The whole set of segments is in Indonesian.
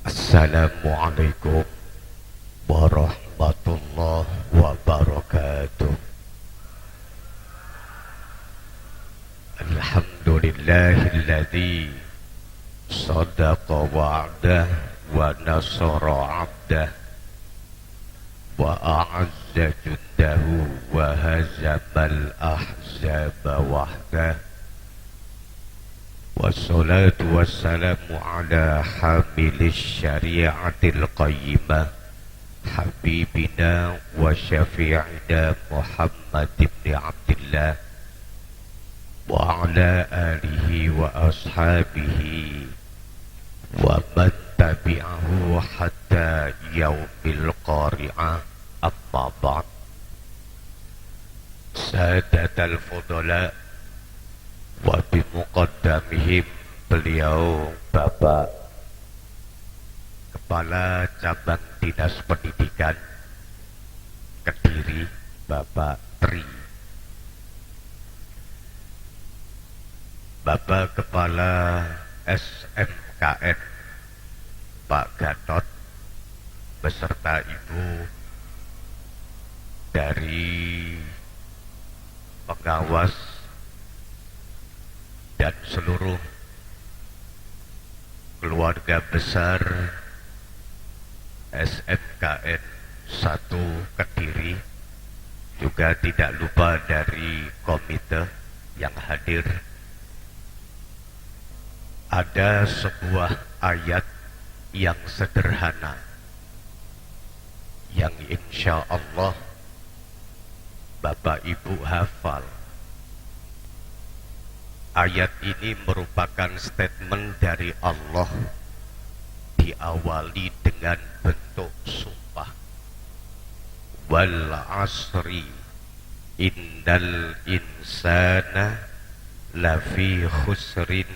Assalamualaikum warahmatullahi wabarakatuh. Alhamdulillahilladzi sadaqa wa'dah wa nasara 'abdah wa a'azza juddahu wa hazamal ahzaba wahdah. Wassalatu wassalamu ala hamilis syari'atil qayyimah habibina wa syafi'ina Muhammad ibn Abdillah wa ala alihi wa ashabihi wa man tabi'ahu hatta yaumil qari'ah. Amma ba'd. Sadatal fudala wa bimuqaddamihim, beliau Bapak Kepala Cabang Dinas Pendidikan Kediri, Bapak Tri, Bapak Kepala SMKN Pak Gatot, beserta Ibu dari pengawas dan seluruh keluarga besar SMKN 1 Kediri, juga tidak lupa dari komite yang hadir. Ada sebuah ayat yang sederhana yang insya Allah Bapak Ibu hafal. Ayat ini merupakan statement dari Allah, diawali dengan bentuk sumpah. Wal asri innal insana lafi khusrin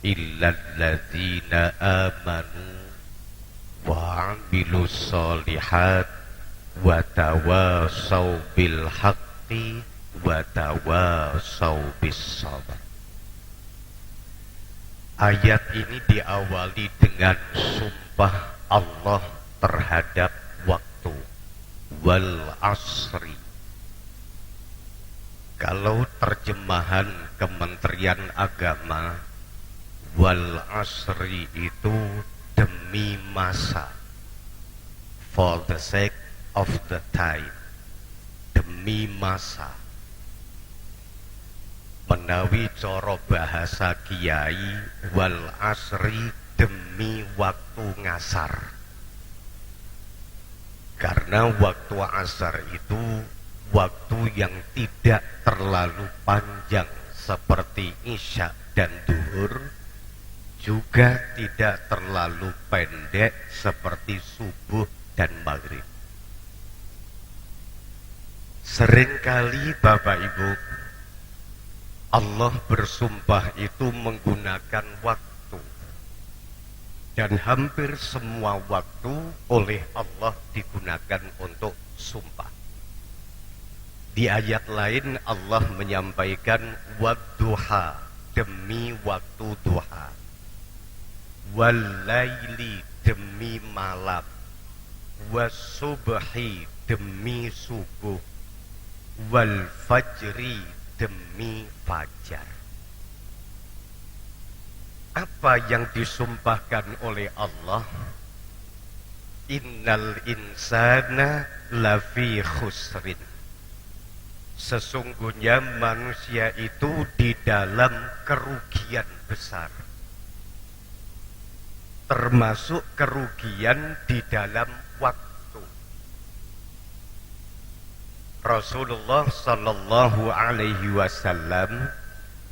illal ladzina amanu wa 'amilus sholihat wa tawasaw bil haqqi wa tawasaw bis sabr. Ayat ini diawali dengan sumpah Allah terhadap waktu. Wal asri. Kalau terjemahan Kementerian Agama, wal asri itu demi masa, for the sake of the time, demi masa. Menawi coro bahasa kiai, wal asri demi waktu ngasar. Karena waktu asar itu waktu yang tidak terlalu panjang seperti isya dan duhur, juga tidak terlalu pendek seperti subuh dan maghrib. Seringkali Bapak Ibu, Allah bersumpah itu menggunakan waktu, dan hampir semua waktu oleh Allah digunakan untuk sumpah. Di ayat lain Allah menyampaikan wadduha, demi waktu duha, walaili, demi malam, wasubhi, demi subuh, wal fajri, demi fajar. Apa yang disumpahkan oleh Allah? Innal insana lafi khusrin. Sesungguhnya manusia itu di dalam kerugian besar, termasuk kerugian di dalam waktu. Rasulullah sallallahu alaihi wasallam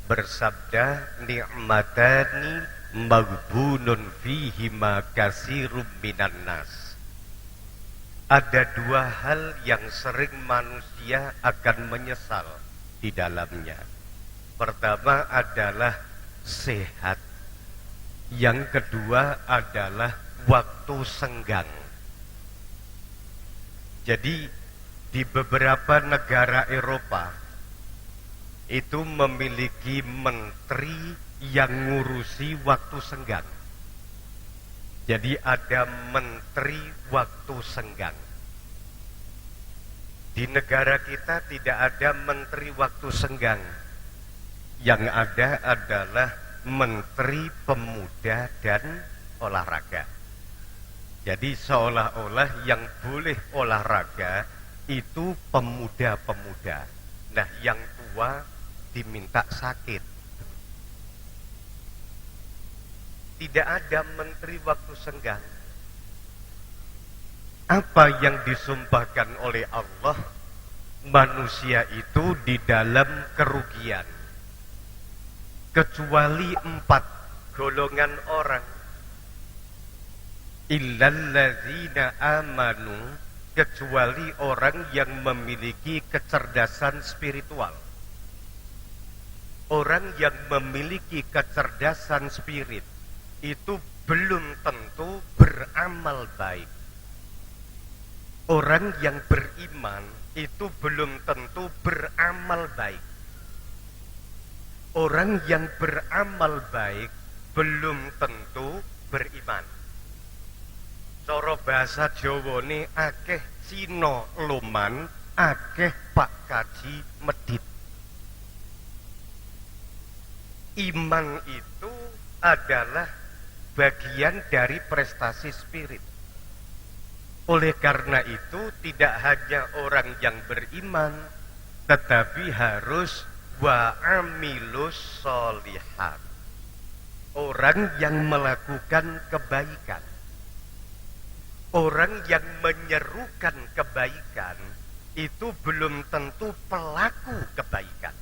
bersabda, ni'matani maghbunun fihima katsirum minan nas. Ada dua hal yang sering manusia akan menyesal di dalamnya. Pertama adalah sehat. Yang kedua adalah waktu senggang. Jadi di beberapa negara Eropa itu memiliki menteri yang ngurusi waktu senggang. Jadi ada menteri waktu senggang. Di negara kita tidak ada menteri waktu senggang. Yang ada adalah menteri pemuda dan olahraga. Jadi seolah-olah yang boleh olahraga itu pemuda-pemuda. Nah, yang tua diminta sakit. Tidak ada menteri waktu senggang. Apa yang disumpahkan oleh Allah, manusia itu di dalam kerugian. Kecuali 4 golongan orang. Illalladzina amanu, kecuali orang yang memiliki kecerdasan spiritual. Orang yang memiliki kecerdasan spirit itu belum tentu beramal baik. Orang yang beriman itu belum tentu beramal baik. Orang yang beramal baik belum tentu beriman. Cara bahasa Jawa ini akeh Cina loman, akeh Pak Kaji medit. Iman itu adalah bagian dari prestasi spirit. Oleh karena itu tidak hanya orang yang beriman, tetapi harus wa'amilus sholihat, orang yang melakukan kebaikan. Orang yang menyerukan kebaikan itu belum tentu pelaku kebaikan.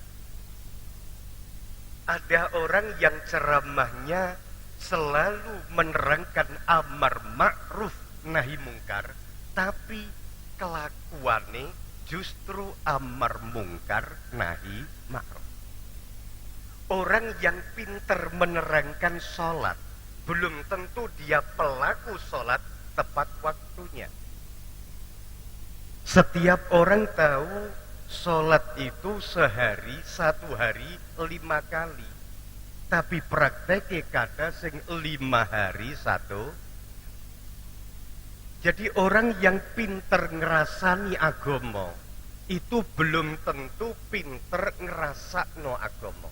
Ada orang yang ceramahnya selalu menerangkan amar ma'ruf nahi mungkar, tapi kelakuannya justru amar mungkar nahi ma'ruf. Orang yang pintar menerangkan sholat belum tentu dia pelaku sholat tepat waktunya. Setiap orang tahu sholat itu sehari 1 hari 5 kali, tapi prakteknya kata sing 5 hari 1. Jadi orang yang pinter ngerasani agama itu belum tentu pinter ngerasakno agama.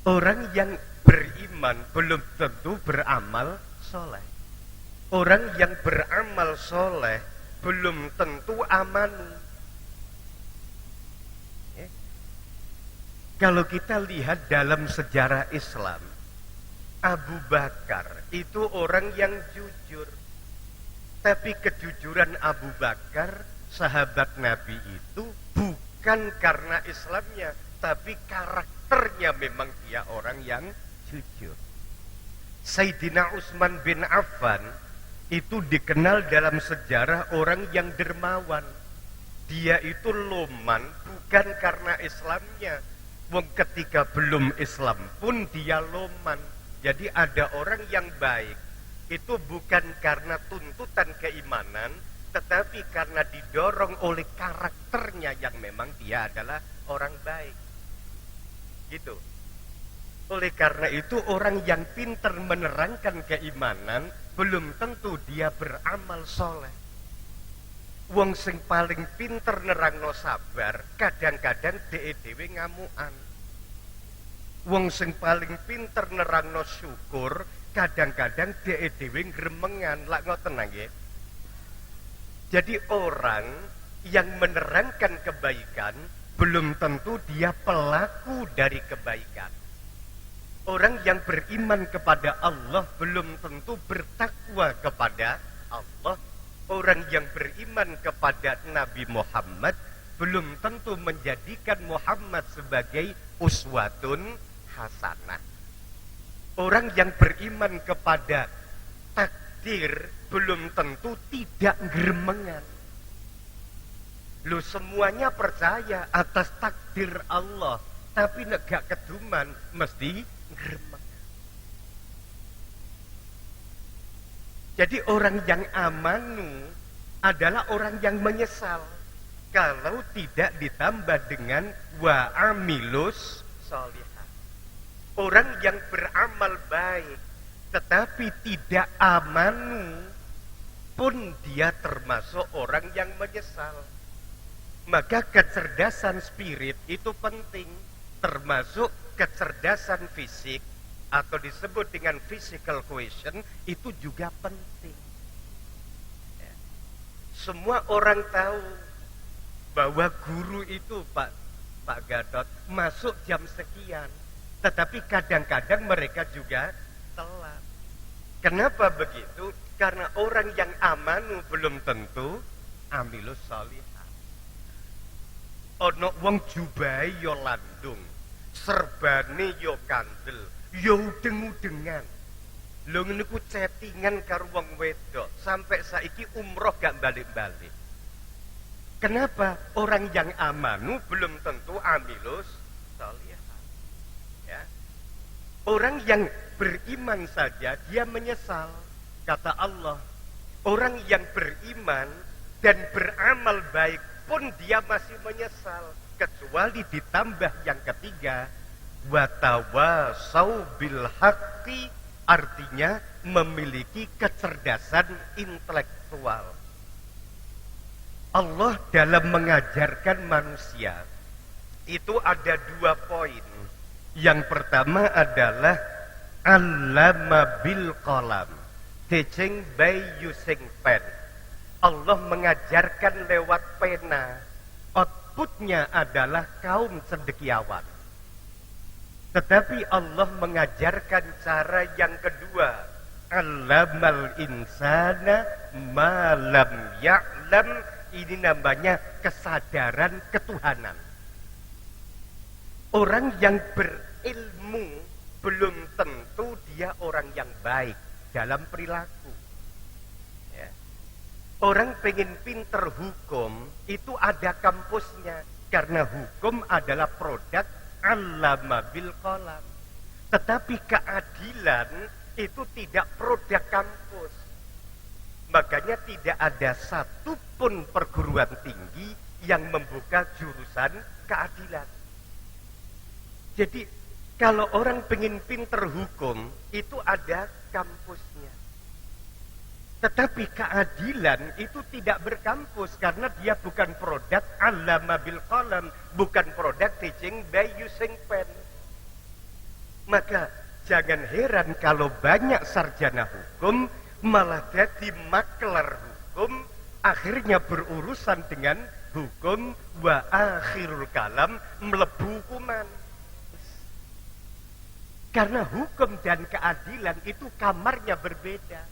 Orang yang beriman belum tentu beramal soleh. Orang yang beramal soleh belum tentu amanu. Kalau kita lihat dalam sejarah Islam, Abu Bakar itu orang yang jujur. Tapi kejujuran Abu Bakar, sahabat Nabi itu bukan karena Islamnya, tapi karakternya memang dia orang yang jujur. Sayyidina Utsman bin Affan itu dikenal dalam sejarah orang yang dermawan. Dia itu loman bukan karena Islamnya. Wong ketika belum Islam pun dia loman. Jadi ada orang yang baik itu bukan karena tuntutan keimanan, tetapi karena didorong oleh karakternya yang memang dia adalah orang baik. Gitu. Oleh karena itu orang yang pintar menerangkan keimanan belum tentu dia beramal soleh. Wong sing paling pinter nerangno sabar kadang-kadang dhewe ngamukan. Wong sing paling pinter nerangno syukur kadang-kadang dhewe ngremengan. Lak ngoten nggih. Jadi orang yang menerangkan kebaikan belum tentu dia pelaku dari kebaikan. Orang yang beriman kepada Allah belum tentu bertakwa kepada Allah. Orang yang beriman kepada Nabi Muhammad belum tentu menjadikan Muhammad sebagai uswatun hasanah. Orang yang beriman kepada takdir belum tentu tidak gremengan. Lu semuanya percaya atas takdir Allah, tapi nek gak keduman mesti gremengan. Jadi orang yang amanu adalah orang yang menyesal kalau tidak ditambah dengan wa'amilus sholihat. Orang yang beramal baik tetapi tidak amanu, pun dia termasuk orang yang menyesal. Maka kecerdasan spirit itu penting, termasuk kecerdasan fisik atau disebut dengan physical quotient itu juga penting. Ya. Semua orang tahu bahwa guru itu Pak Gatot masuk jam sekian, tetapi kadang-kadang mereka juga telat. Kenapa begitu? Karena orang yang amanu belum tentu amilus sholihah. Ono wong jubahe yo landung, serbane yo kandel, yo udeng-udengan. Lho ngene ku chattingan karo wong wedok, sampai saiki umroh gak balik-balik. Kenapa? Orang yang amanu belum tentu amilus sholihah. Ya. Orang yang beriman saja dia menyesal. Kata Allah, orang yang beriman dan beramal baik pun dia masih menyesal, kecuali ditambah yang ketiga, watawasau bil haqqi, artinya memiliki kecerdasan intelektual. Allah dalam mengajarkan manusia itu ada 2 poin. Yang pertama adalah allama bil qalam, teaching by using pen. Allah mengajarkan lewat pena. Outputnya adalah kaum cendekiawan. Tetapi Allah mengajarkan cara yang kedua, allamal insana ma lam ya'lam. Ini namanya kesadaran ketuhanan. Orang yang berilmu belum tentu dia orang yang baik dalam perilaku. Ya. Orang pengen pinter hukum itu ada kampusnya, karena hukum adalah produk allama bil qalam. Tetapi keadilan itu tidak produk kampus. Makanya tidak ada satupun perguruan tinggi yang membuka jurusan keadilan. Jadi kalau orang pengen pinter hukum itu ada kampusnya. Tetapi keadilan itu tidak berkampus, karena dia bukan produk allama bil qalam, bukan produk teaching by using pen. Maka jangan heran kalau banyak sarjana hukum malah jadi makler hukum, akhirnya berurusan dengan hukum, wa akhirul kalam melebu hukuman. Karena hukum dan keadilan itu kamarnya berbeda.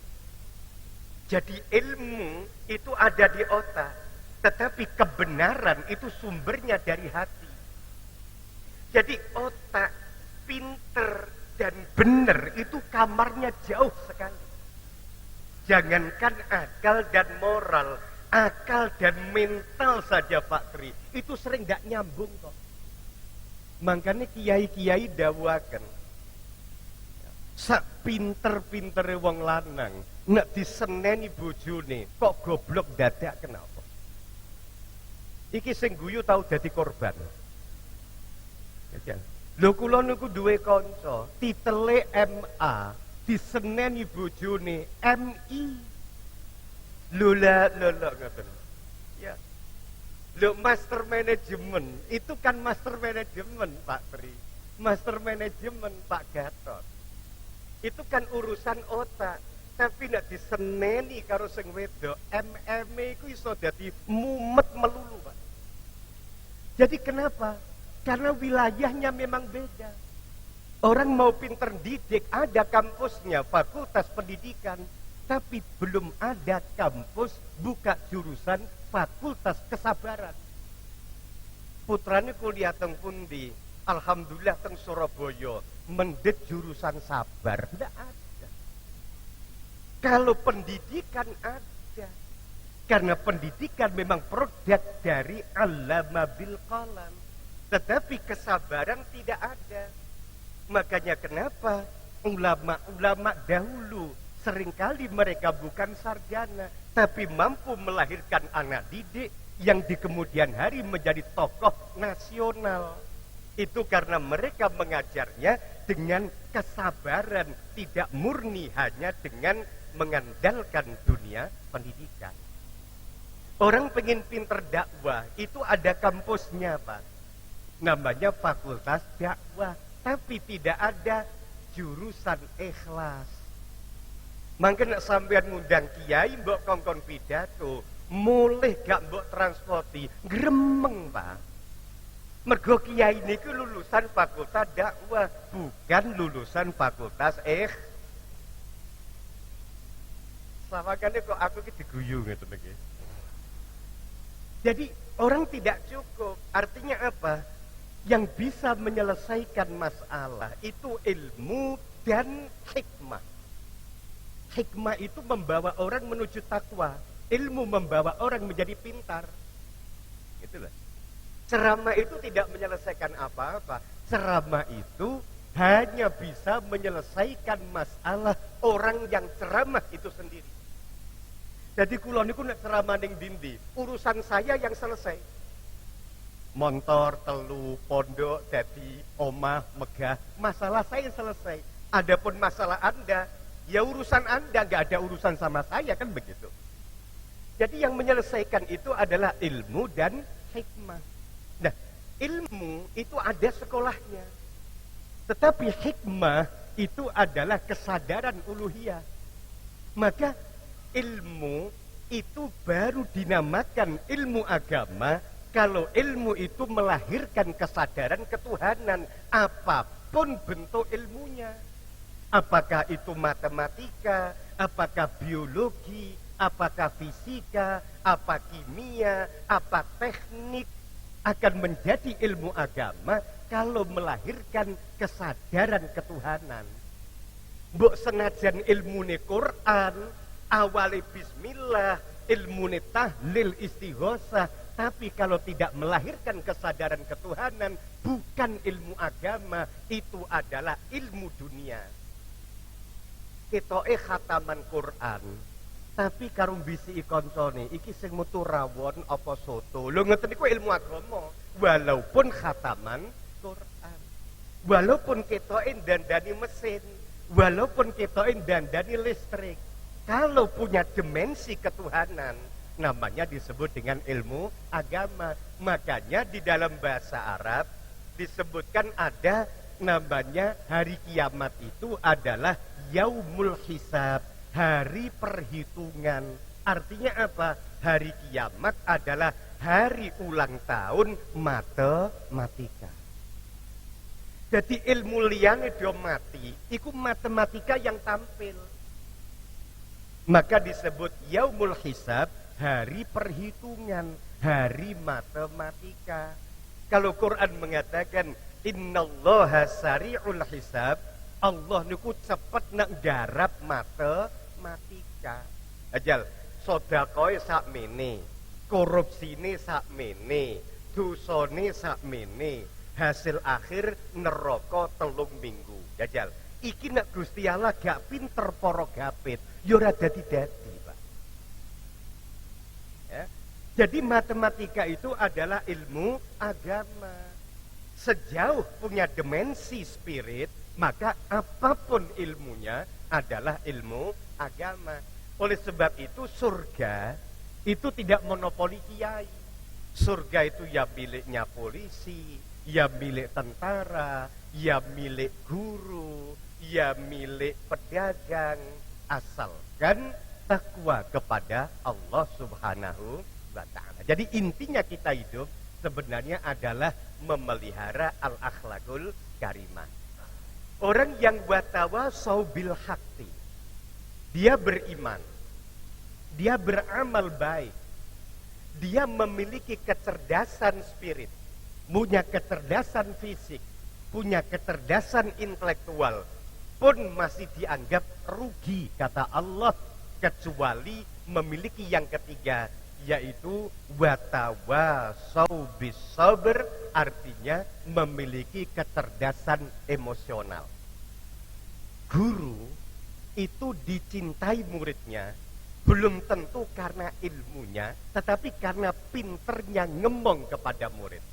Jadi ilmu itu ada di otak, tetapi kebenaran itu sumbernya dari hati. Jadi otak, pinter dan benar itu kamarnya jauh sekali. Jangankan akal dan moral, akal dan mental saja Pak Tri, itu sering gak nyambung kok. Makanya kiai-kiai dawakan, sak pinter-pintere wong lanang nek diseneni bojone kok goblok dadak, kenapa? Iki sing guyu tau dadi korban. Lho kula niku duwe kanca titele MA, diseneni bojone MI. Lho ngoten. Ya. Lho master manajemen itu kan master manajemen Pak Tri. Master manajemen Pak Gatot. Itu kan urusan otak, tapi nek diseneni karo sing wedok, MM iku iso dadi mumet melulu, Pak. Jadi kenapa? Karena wilayahnya memang beda. Orang mau pinter didik, ada kampusnya, fakultas pendidikan, tapi belum ada kampus buka jurusan fakultas kesabaran. Putrane kuliah teng pundi? Alhamdulillah teng Surabaya, mendet jurusan sabar. Tidak ada. Kalau pendidikan ada, karena pendidikan memang produk dari allama bil qalam, tetapi kesabaran tidak ada. Makanya kenapa ulama-ulama dahulu seringkali mereka bukan sarjana, tapi mampu melahirkan anak didik yang di kemudian hari menjadi tokoh nasional. Itu karena mereka mengajarnya dengan kesabaran, tidak murni hanya dengan mengandalkan dunia pendidikan. Orang pengen pinter dakwah, itu ada kampusnya, Pak. Namanya Fakultas Dakwah, tapi tidak ada jurusan ikhlas. Mangken sampean ngundang kiai mbok kongkon pidato, mulih gak mbok transporti, gremeng, Pak. Mergo kiai niku lulusan Fakultas Dakwah, bukan lulusan Fakultas Sawangane kok aku ki diguyu ngeten iki. Jadi orang tidak cukup. Artinya apa? Yang bisa menyelesaikan masalah itu ilmu dan hikmah. Hikmah itu membawa orang menuju takwa. Ilmu membawa orang menjadi pintar. Itulah. Ceramah itu tidak menyelesaikan apa-apa. Ceramah itu hanya bisa menyelesaikan masalah orang yang ceramah itu sendiri. Jadi kula niku nek ceramah ning dindi, urusan saya yang selesai. Montor, telu, pondok, dadi omah, megah, masalah saya selesai. Adapun masalah Anda, ya urusan Anda, nggak ada urusan sama saya, kan begitu. Jadi yang menyelesaikan itu adalah ilmu dan hikmah. Nah, ilmu itu ada sekolahnya. Tetapi hikmah itu adalah kesadaran uluhiyah. Maka ilmu itu baru dinamakan ilmu agama kalau ilmu itu melahirkan kesadaran ketuhanan, apapun bentuk ilmunya. Apakah itu matematika, apakah biologi, apakah fisika, apa kimia, apa teknik, akan menjadi ilmu agama kalau melahirkan kesadaran ketuhanan. Mbok senajan ilmune Quran, awali bismillah, ilmune tahlil istighosah, tapi kalau tidak melahirkan kesadaran ketuhanan, bukan ilmu agama, itu adalah ilmu dunia. Ketoke khataman Quran, tapi karung bisi koncone iki sing metu rawon apa soto. Lho ngeten niku ilmu agama, walaupun khataman Quran. Walaupun ketoke dandani mesin, walaupun ketoke dandani listrik. Kalau punya dimensi ketuhanan, namanya disebut dengan ilmu agama. Makanya di dalam bahasa Arab disebutkan ada namanya hari kiamat itu adalah yaumul hisab, hari perhitungan. Artinya apa? Hari kiamat adalah hari ulang tahun matematika. Jadi ilmu liyane do mati, iku matematika yang tampil. Maka disebut yaumul hisab, hari perhitungan, hari matematika. Kalau Quran mengatakan innallaha sari'ul hisab, Allah niku cepet nak garap matematika. Ajal sedekah sakmene, korupsine sakmene, dosane sakmene, hasil akhir neraka 3 minggu. Jajal, iki nek Gusti Allah gak pinter para gapit, ya ora dadi-dadi, Pak. Ya. Jadi matematika itu adalah ilmu agama. Sejauh punya dimensi spirit, maka apapun ilmunya adalah ilmu agama. Oleh sebab itu surga itu tidak monopoli kiai. Surga itu ya miliknya polisi, ya milik tentara, ya milik guru, ya milik pedagang, asalkan takwa kepada Allah Subhanahu wa ta'ala. Jadi intinya kita hidup sebenarnya adalah memelihara al-akhlakul karimah. Orang yang watawasau bil haqqi, dia beriman, dia beramal baik, dia memiliki kecerdasan spirit, punya kecerdasan fisik, punya kecerdasan intelektual, pun masih dianggap rugi kata Allah, kecuali memiliki yang ketiga, yaitu watawasau bis sabr, artinya memiliki kecerdasan emosional. Guru itu dicintai muridnya belum tentu karena ilmunya, tetapi karena pinternya ngomong kepada murid.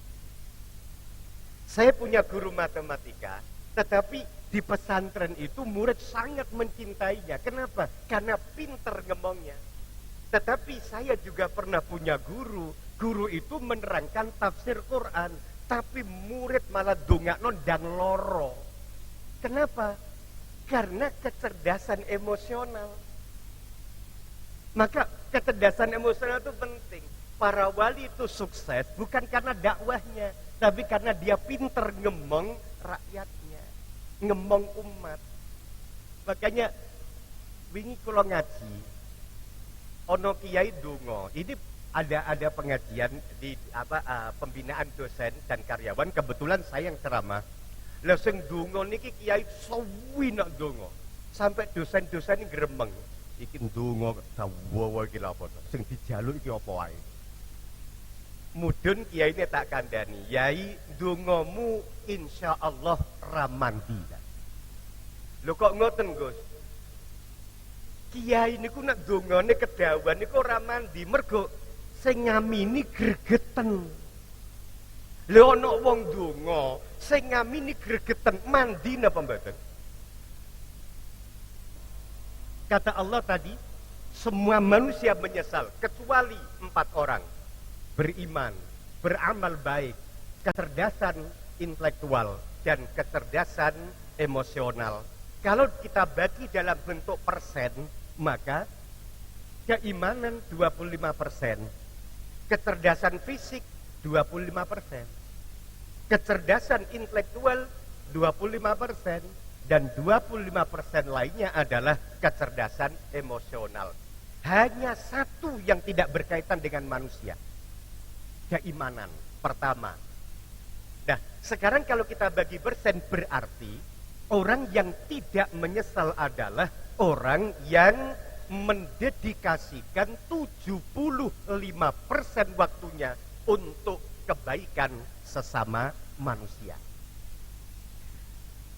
Saya punya guru matematika, tetapi di pesantren itu murid sangat mencintainya. Kenapa? Karena pinter ngomongnya. Tetapi saya juga pernah punya guru itu menerangkan tafsir Quran, tapi murid malah dongakno dan loro. Kenapa? Karena kecerdasan emosional. Maka kecerdasan emosional itu penting. Para wali itu sukses bukan karena dakwahnya, tapi karena dia pinter ngemong rakyatnya, ngemong umat. Makanya wingi kula ngaji, ono kiai donga. Ini ada pengajian di pembinaan dosen dan karyawan, kebetulan saya yang ceramah. Lah sing donga niki kiai suwi nak donga. Sampai dosen-dosen ini gremeng. Iki ndonga dawa iki lha apa? Sing dijaluk iki apa wae? Mudun kiai ini tak kandani, yai ndongamu insyaallah ramandi. Lho kok ngoten, Gus? Kiai niku nak ndongane kedawan niku ora mandi, mergo sing ngamini gregeten. Lho ana wong ndonga sing ngamini gregeten, mandi napa mboten? Kata Allah tadi, semua manusia menyesal kecuali 4 orang. Beriman, beramal baik, kecerdasan intelektual, dan kecerdasan emosional. Kalau kita bagi dalam bentuk persen, maka keimanan 25%, kecerdasan fisik 25%, kecerdasan intelektual 25%, dan 25% lainnya adalah kecerdasan emosional. Hanya satu yang tidak berkaitan dengan manusia, keimanan pertama. Nah, sekarang kalau kita bagi persen, berarti orang yang tidak menyesal adalah orang yang mendedikasikan 75% waktunya untuk kebaikan sesama manusia.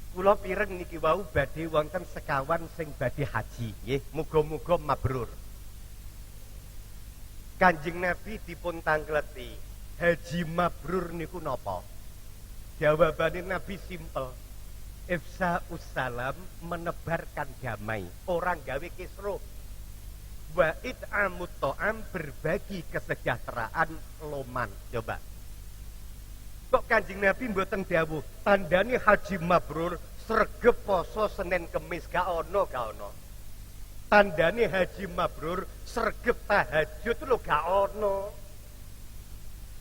Kula pireng niki wau badhe wonten sekawan sing badhe haji, nggih, muga-muga mabrur. Kanjeng Nabi dipun tangkleti, haji mabrur niku napa? Jawabane Nabi simpel. Ifsa'us salam, menebarkan damai, orang gawe kisruh. Wa it'amut ta'am, berbagi kesejahteraan loman. Coba. Kok Kanjeng Nabi mboten dawuh tandane haji mabrur sregep poso Senin Kemis, gak ono. Tandane haji mabrur sregep tahajud lho gak ono.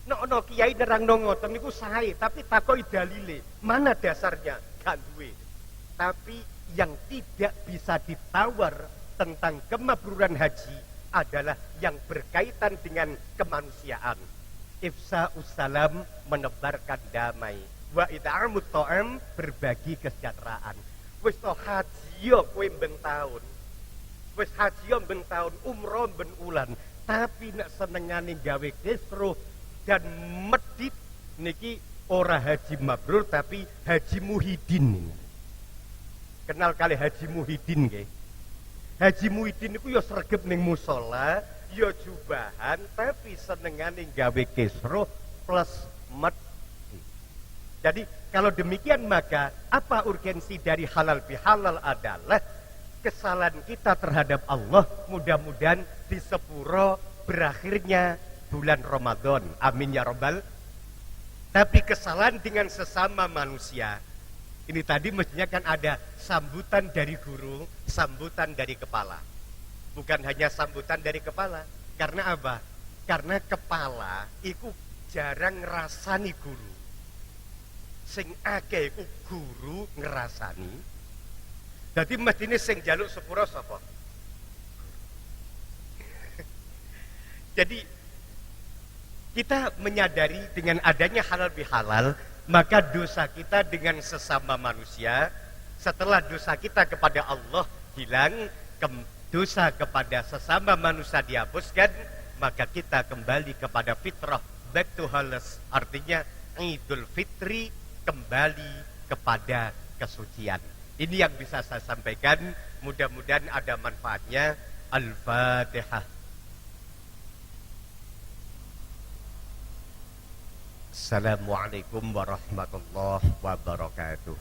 Nek ono kiai nerangno ngoten niku sae, tapi takoki dalile. Mana dasarnya? Gak duwe. Tapi yang tidak bisa ditawar tentang kemabruran haji adalah yang berkaitan dengan kemanusiaan. Ifsa'us salam, menebarkan damai. Wa it'amut ta'am, berbagi kesejahteraan. Wis to haji yo kowe ben taun. Wis haji yo ben taun, umroh ben ulan, tapi nek senengane gawe kisruh dan medit niki ora haji mabrur tapi haji Muhyiddin. Kenal kali Haji Muhyiddin nggih? Haji Muhyiddin niku yo sregep ning musala, ya jubahan, tapi senengane gawe kisruh plus medit. Jadi kalau demikian, maka apa urgensi dari halal bihalal adalah kesalahan kita terhadap Allah mudah-mudahan disepuro berakhirnya bulan Ramadan. Amin ya robbal. Tapi kesalahan dengan sesama manusia ini tadi mestinya kan ada sambutan dari guru, sambutan dari kepala. Bukan hanya sambutan dari kepala. Karena apa? Karena kepala itu jarang ngrasani guru. Sing akeh iku guru ngrasani. Dadi mestine sing njaluk sepura sapa? Jadi kita menyadari dengan adanya halal bihalal, maka dosa kita dengan sesama manusia, setelah dosa kita kepada Allah hilang, dosa kepada sesama manusia dihapuskan, maka kita kembali kepada fitrah, back to halas, artinya Idul Fitri, kembali kepada kesucian. Ini yang bisa saya sampaikan, mudah-mudahan ada manfaatnya. Al-Fatihah. Assalamualaikum warahmatullahi wabarakatuh.